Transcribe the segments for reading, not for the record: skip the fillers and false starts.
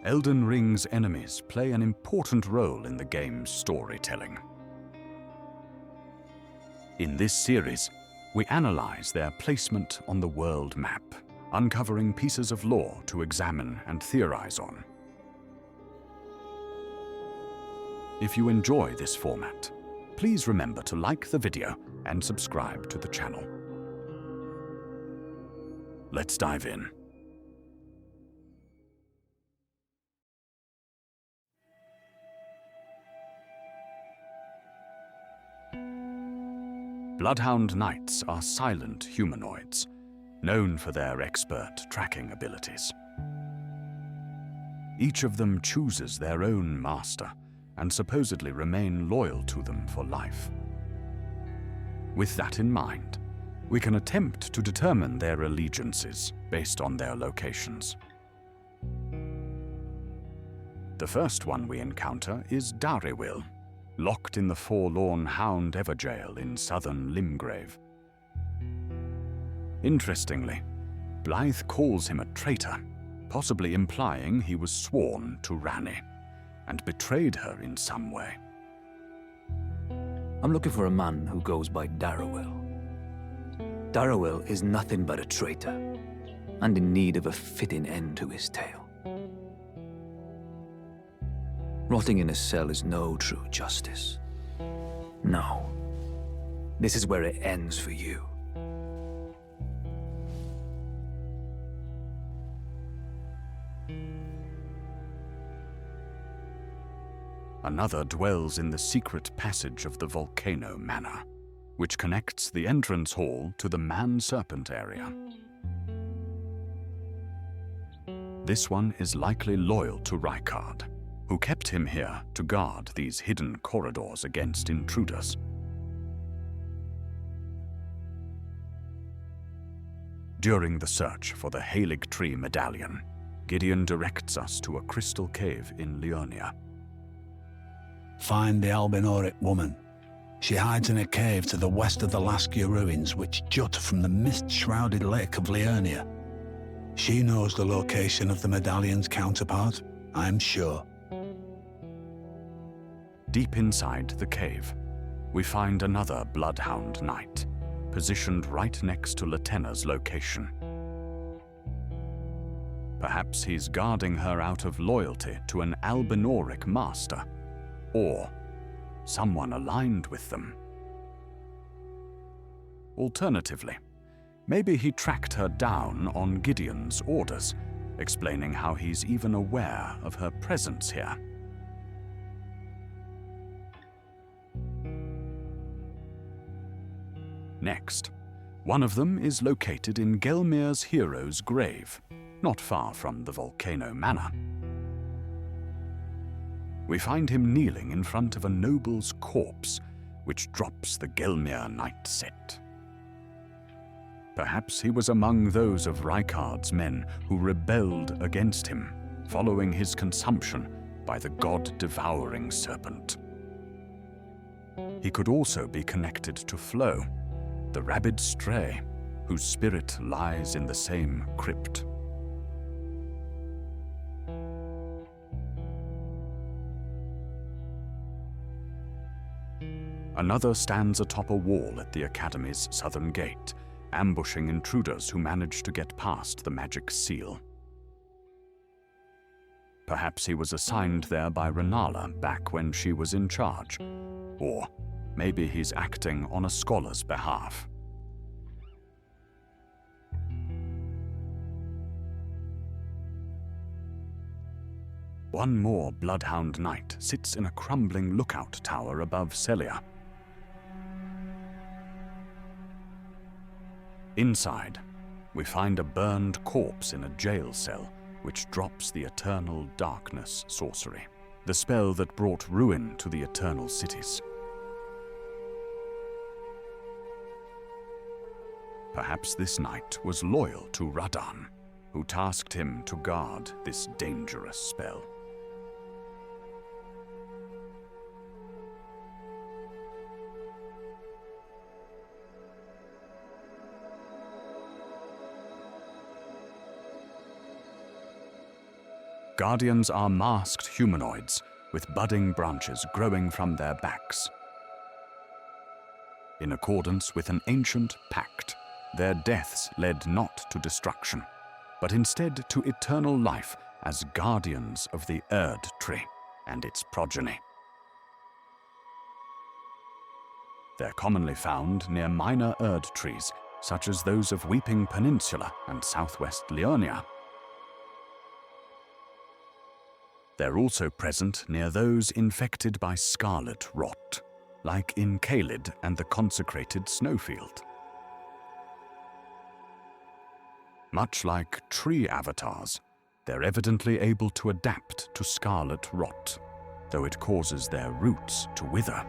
Elden Ring's enemies play an important role in the game's storytelling. In this series, we analyze their placement on the world map, uncovering pieces of lore to examine and theorize on. If you enjoy this format, please remember to like the video and subscribe to the channel. Let's dive in. Bloodhound Knights are silent humanoids, known for their expert tracking abilities. Each of them chooses their own master and supposedly remain loyal to them for life. With that in mind, we can attempt to determine their allegiances based on their locations. The first one we encounter is Darriwil, locked in the forlorn Hound Everjail in southern Limgrave. Interestingly, Blythe calls him a traitor, possibly implying he was sworn to Ranni and betrayed her in some way. I'm looking for a man who goes by Darriwil. Darriwil is nothing but a traitor, and in need of a fitting end to his tale. Rotting in a cell is no true justice. No. This is where it ends for you. Another dwells in the secret passage of the Volcano Manor, which connects the entrance hall to the Man-Serpent area. This one is likely loyal to Rykard, who kept him here to guard these hidden corridors against intruders. During the search for the Erdtree medallion, Gideon directs us to a crystal cave in Liurnia. Find the Albinoric woman. She hides in a cave to the west of the Laskia ruins, which jut from the mist-shrouded lake of Liurnia. She knows the location of the medallion's counterpart, I'm sure. Deep inside the cave, we find another Bloodhound Knight, positioned right next to Latenna's location. Perhaps he's guarding her out of loyalty to an Albinoric master, or someone aligned with them. Alternatively, maybe he tracked her down on Gideon's orders, explaining how he's even aware of her presence here. Next, one of them is located in Gelmir's hero's grave, not far from the Volcano Manor. We find him kneeling in front of a noble's corpse, which drops the Gelmir Knight set. Perhaps he was among those of Rykard's men who rebelled against him, following his consumption by the god-devouring serpent. He could also be connected to Flo, the rabid stray, whose spirit lies in the same crypt. Another stands atop a wall at the Academy's southern gate, ambushing intruders who manage to get past the magic seal. Perhaps he was assigned there by Renala back when she was in charge, or maybe he's acting on a scholar's behalf. One more Bloodhound Knight sits in a crumbling lookout tower above Celia. Inside, we find a burned corpse in a jail cell, which drops the Eternal Darkness sorcery, the spell that brought ruin to the Eternal Cities. Perhaps this knight was loyal to Radahn, who tasked him to guard this dangerous spell. Guardians are masked humanoids with budding branches growing from their backs. In accordance with an ancient pact, their deaths led not to destruction, but instead to eternal life as guardians of the Erdtree and its progeny. They're commonly found near minor Erdtrees, such as those of Weeping Peninsula and southwest Liurnia. They're also present near those infected by scarlet rot, like in Caelid and the consecrated snowfield. Much like tree avatars, they're evidently able to adapt to scarlet rot, though it causes their roots to wither.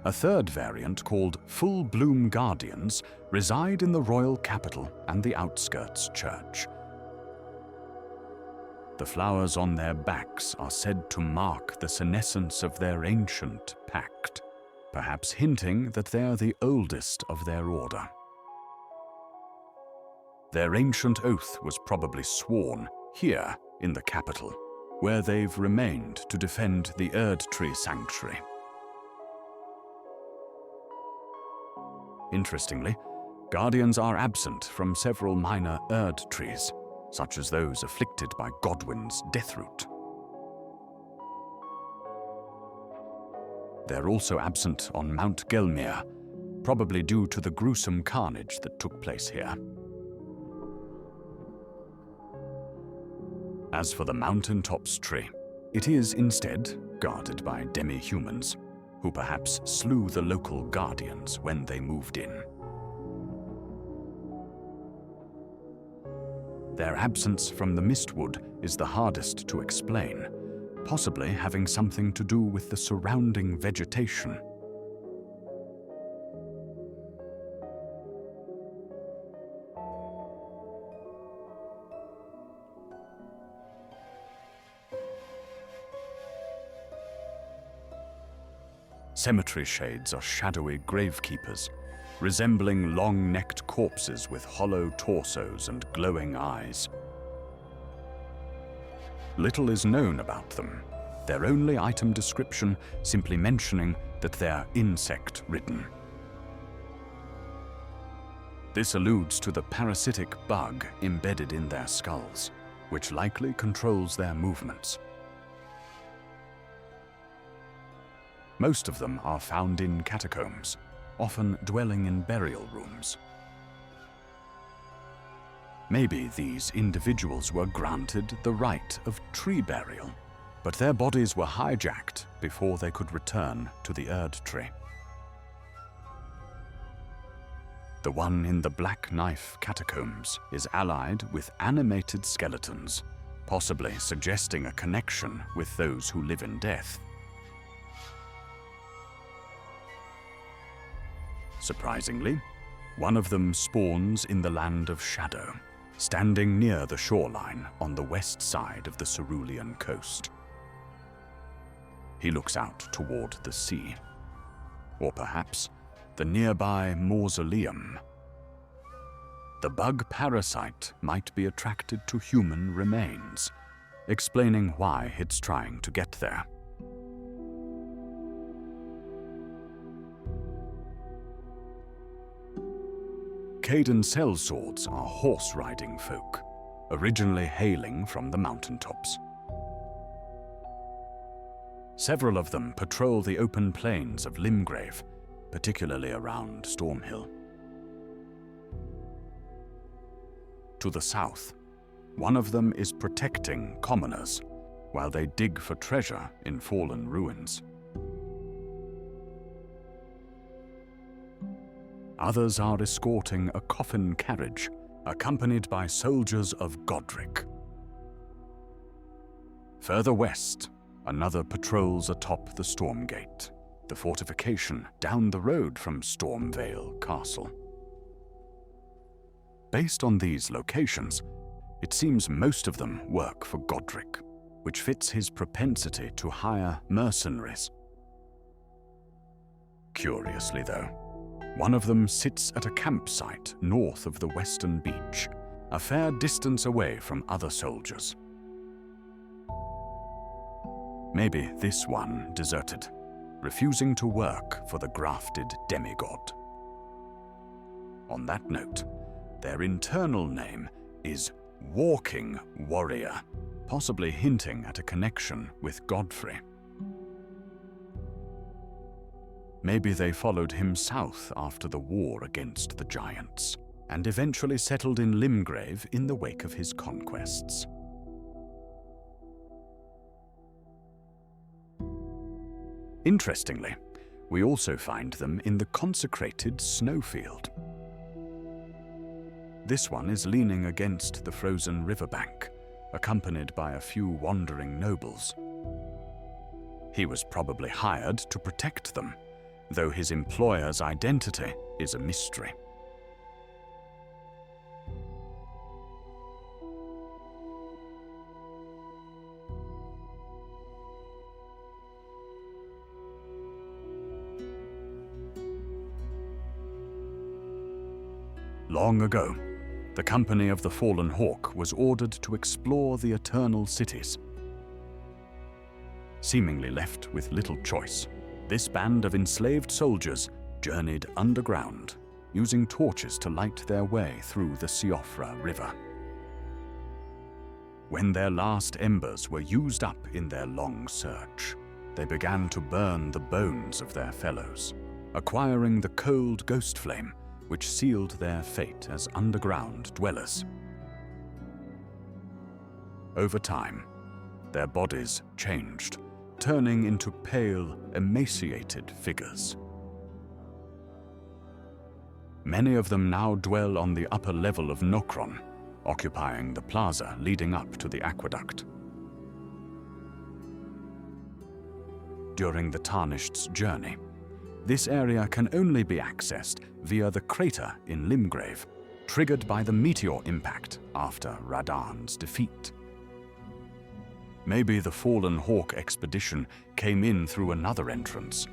A third variant, called Full Bloom Guardians, reside in the royal capital and the outskirts church. The flowers on their backs are said to mark the senescence of their ancient pact, perhaps hinting that they are the oldest of their order. Their ancient oath was probably sworn here in the capital, where they've remained to defend the Erdtree Sanctuary. Interestingly, Guardians are absent from several minor Erdtrees, such as those afflicted by Godwyn's Deathroot. They're also absent on Mount Gelmir, probably due to the gruesome carnage that took place here. As for the Mountaintops tree, it is instead guarded by demi-humans, who perhaps slew the local guardians when they moved in. Their absence from the Mistwood is the hardest to explain, possibly having something to do with the surrounding vegetation. Cemetary Shades are shadowy gravekeepers, resembling long-necked corpses with hollow torsos and glowing eyes. Little is known about them, their only item description simply mentioning that they're insect-ridden. This alludes to the parasitic bug embedded in their skulls, which likely controls their movements. Most of them are found in catacombs, often dwelling in burial rooms. Maybe these individuals were granted the right of tree burial, but their bodies were hijacked before they could return to the Erdtree. The one in the Black Knife catacombs is allied with animated skeletons, possibly suggesting a connection with those who live in death. Surprisingly, one of them spawns in the Land of Shadow, standing near the shoreline on the west side of the Cerulean coast. He looks out toward the sea, or perhaps the nearby mausoleum. The bug parasite might be attracted to human remains, explaining why it's trying to get there. Kaiden Sellswords are horse-riding folk, originally hailing from the mountaintops. Several of them patrol the open plains of Limgrave, particularly around Stormhill. To the south, one of them is protecting commoners, while they dig for treasure in fallen ruins. Others are escorting a coffin carriage, accompanied by soldiers of Godric. Further west, another patrols atop the Stormgate, the fortification down the road from Stormvale Castle. Based on these locations, it seems most of them work for Godric, which fits his propensity to hire mercenaries. Curiously, though, one of them sits at a campsite north of the western beach, a fair distance away from other soldiers. Maybe this one deserted, refusing to work for the grafted demigod. On that note, their internal name is Walking Warrior, possibly hinting at a connection with Godfrey. Maybe they followed him south after the war against the giants, and eventually settled in Limgrave in the wake of his conquests. Interestingly, we also find them in the consecrated snowfield. This one is leaning against the frozen riverbank, accompanied by a few wandering nobles. He was probably hired to protect them, though his employer's identity is a mystery. Long ago, the company of the Fallen Hawk was ordered to explore the Eternal Cities. Seemingly left with little choice, this band of enslaved soldiers journeyed underground, using torches to light their way through the Siofra River. When their last embers were used up in their long search, they began to burn the bones of their fellows, acquiring the cold ghost flame which sealed their fate as underground dwellers. Over time, their bodies changed, turning into pale, emaciated figures. Many of them now dwell on the upper level of Nokron, occupying the plaza leading up to the aqueduct. During the Tarnished's journey, this area can only be accessed via the crater in Limgrave, triggered by the meteor impact after Radahn's defeat. Maybe the Fallen Hawk expedition came in through another entrance,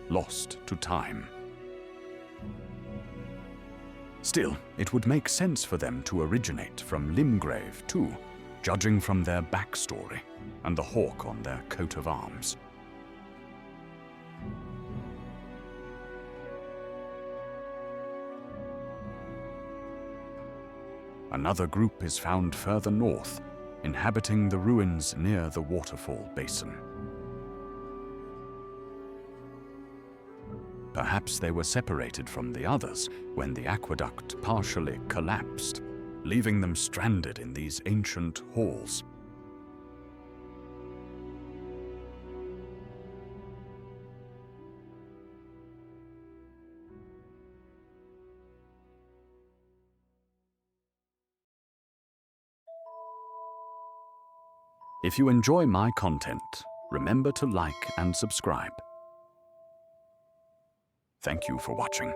lost to time. Still, it would make sense for them to originate from Limgrave too, judging from their backstory and the hawk on their coat of arms. Another group is found further north, inhabiting the ruins near the waterfall basin. Perhaps they were separated from the others when the aqueduct partially collapsed, leaving them stranded in these ancient halls. If you enjoy my content, remember to like and subscribe. Thank you for watching.